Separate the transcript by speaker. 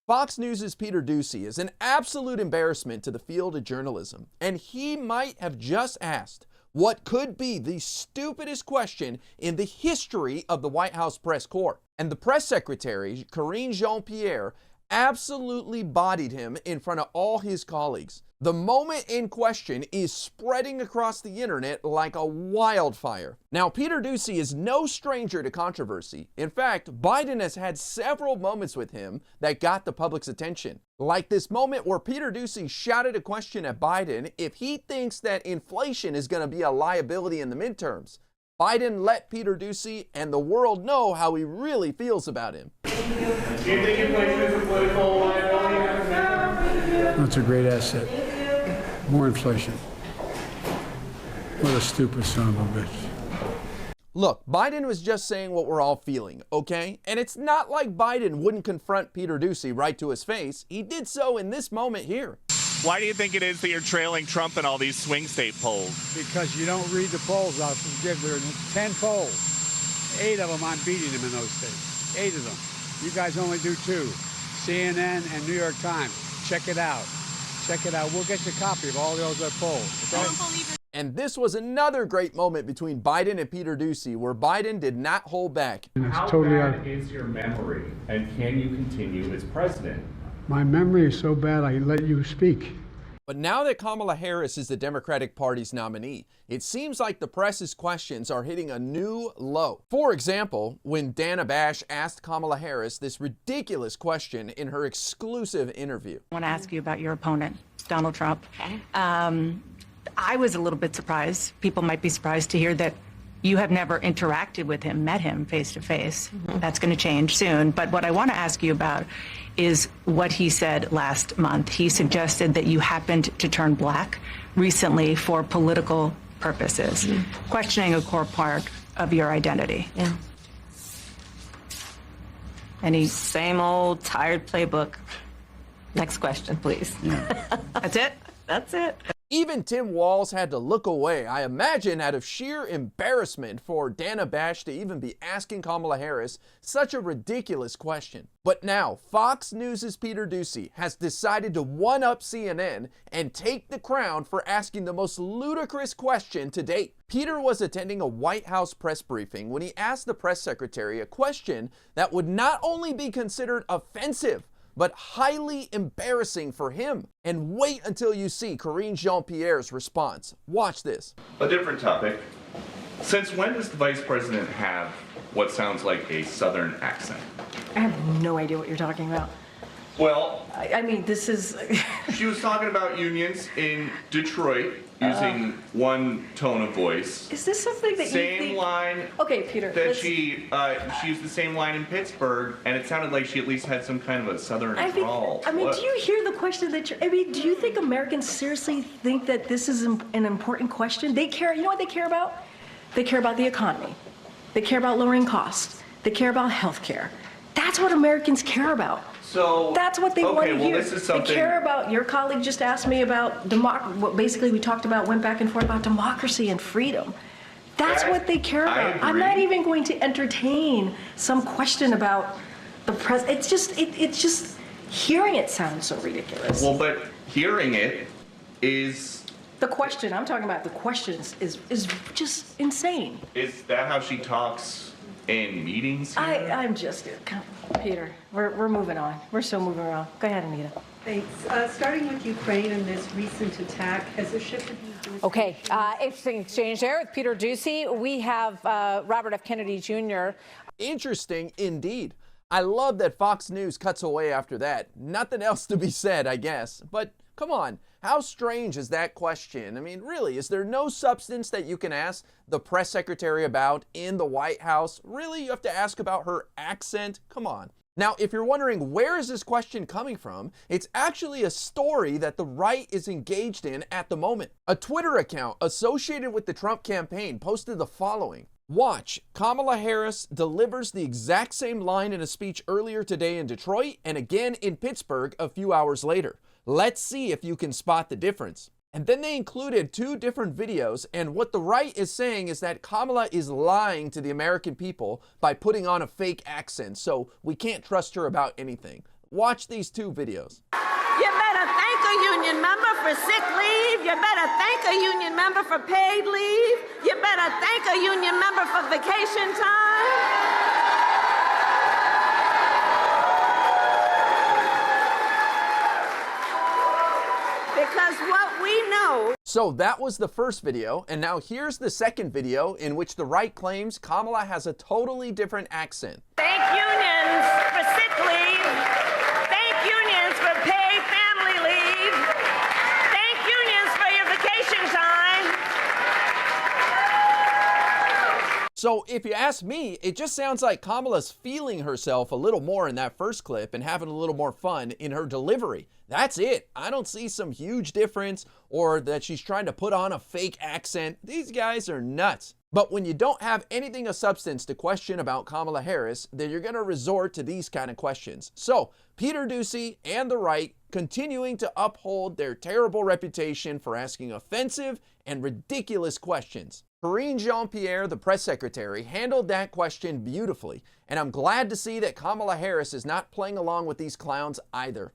Speaker 1: Fox News' Peter Doocy is an absolute embarrassment to the field of journalism, and he might have just asked what could be the stupidest question in the history of the White House press corps. And the press secretary, Karine Jean-Pierre, absolutely bodied him in front of all his colleagues. The moment in question is spreading across the internet like a wildfire. Now, Peter Doocy is no stranger to controversy. In fact, Biden has had several moments with him that got the public's attention. Like this moment where Peter Doocy shouted a question at Biden if he thinks that inflation is going to be a liability in the midterms. Biden let Peter Doocy and the world know how he really feels about him.
Speaker 2: Do you think inflation is a political liability?
Speaker 3: That's a great asset. More inflation. What a stupid son of a bitch.
Speaker 1: Look, Biden was just saying what we're all feeling, okay? And it's not like Biden wouldn't confront Peter Doocy right to his face. He did so in this moment here.
Speaker 4: Why do you think it is that you're trailing Trump in all these swing state polls?
Speaker 3: Because you don't read the polls. I'll forgive. There are 10 polls. 8 of them I'm beating him in those states. 8 of them. You guys only do 2. CNN and New York Times. Check it out. Check it out. We'll get you a copy of all those polls. Okay?
Speaker 1: And this was another great moment between Biden and Peter Doocy where Biden did not hold back.
Speaker 2: How bad is your memory, and can you continue as president?
Speaker 3: My memory is so bad I let you speak.
Speaker 1: But now that Kamala Harris is the Democratic Party's nominee, it seems like the press's questions are hitting a new low. For example, when Dana Bash asked Kamala Harris this ridiculous question in her exclusive interview.
Speaker 5: I want to ask you about your opponent, Donald Trump. Okay. I was a little bit surprised. People might be surprised to hear that you have never interacted with him, met him face to face. That's going to change soon. But what I want to ask you about is what he said last month. He suggested that you happened to turn black recently for political purposes, questioning a core part of your identity.
Speaker 6: Yeah.
Speaker 5: Any
Speaker 6: Same old tired playbook. Next question, please.
Speaker 5: That's it?
Speaker 6: That's it.
Speaker 1: Even Tim Walz had to look away, I imagine out of sheer embarrassment for Dana Bash to even be asking Kamala Harris such a ridiculous question. But now, Fox News' Peter Doocy has decided to one-up CNN and take the crown for asking the most ludicrous question to date. Peter was attending a White House press briefing when he asked the press secretary a question that would not only be considered offensive, but highly embarrassing for him. And wait until you see Karine Jean-Pierre's response. Watch this.
Speaker 2: A different topic. Since when does the vice president have what sounds like a southern accent?
Speaker 7: I have no idea what you're talking about.
Speaker 2: Well,
Speaker 7: I mean, this is...
Speaker 2: she was talking about unions in Detroit using one tone of voice.
Speaker 7: Is this something that
Speaker 2: same
Speaker 7: you think...
Speaker 2: line
Speaker 7: Okay, Peter,
Speaker 2: that
Speaker 7: let's...
Speaker 2: she used the same line in Pittsburgh, and it sounded like she at least had some kind of a southern drawl.
Speaker 7: I mean, do you hear the question that you're... I mean, do you think Americans seriously think that this is an important question? They care... You know what they care about? They care about the economy. They care about lowering costs. They care about health care. That's what Americans care about.
Speaker 2: So
Speaker 7: that's what they want to hear.
Speaker 2: This is something...
Speaker 7: They care about, your colleague just asked me about, what basically we talked about, went back and forth about democracy and freedom. That's what they care about. I'm not even going to entertain some question about the president. It's just, hearing it sounds so ridiculous.
Speaker 2: Well, but hearing it is...
Speaker 7: The question, I'm talking about the questions is just insane.
Speaker 2: Is that how she talks in meetings here?
Speaker 7: I'm just, Peter, we're moving on. We're still moving around. Go ahead, Anita.
Speaker 8: Thanks. Starting with Ukraine and this recent attack, has there shifted?
Speaker 9: Okay, interesting exchange there with Peter Doocy. We have Robert F. Kennedy Jr.
Speaker 1: Interesting indeed. I love that Fox News cuts away after that. Nothing else to be said, I guess. But come on, how strange is that question? I mean, really, is there no substance that you can ask the press secretary about in the White House? Really, you have to ask about her accent? Come on. Now, if you're wondering where is this question coming from, it's actually a story that the right is engaged in at the moment. A Twitter account associated with the Trump campaign posted the following. Watch, Kamala Harris delivers the exact same line in a speech earlier today in Detroit and again in Pittsburgh a few hours later. Let's see if you can spot the difference. And then they included 2 different videos, and what the right is saying is that Kamala is lying to the American people by putting on a fake accent, so we can't trust her about anything. watch these two videos.
Speaker 10: You better thank a union member for sick leave. You better thank a union member for paid leave. You better thank a union member for vacation time. Because what we know.
Speaker 1: So that was the first video, and now here's the second video in which the right claims Kamala has a totally different accent.
Speaker 10: Thank unions for sick leave. Thank unions for paid family leave. Thank unions for your vacation time.
Speaker 1: So if you ask me, it just sounds like Kamala's feeling herself a little more in that first clip and having a little more fun in her delivery. That's it. I don't see some huge difference or that she's trying to put on a fake accent. These guys are nuts. But when you don't have anything of substance to question about Kamala Harris, then you're going to resort to these kind of questions. So Peter Doocy and the right continuing to uphold their terrible reputation for asking offensive and ridiculous questions. Karine Jean-Pierre, the press secretary, handled that question beautifully, and I'm glad to see that Kamala Harris is not playing along with these clowns either.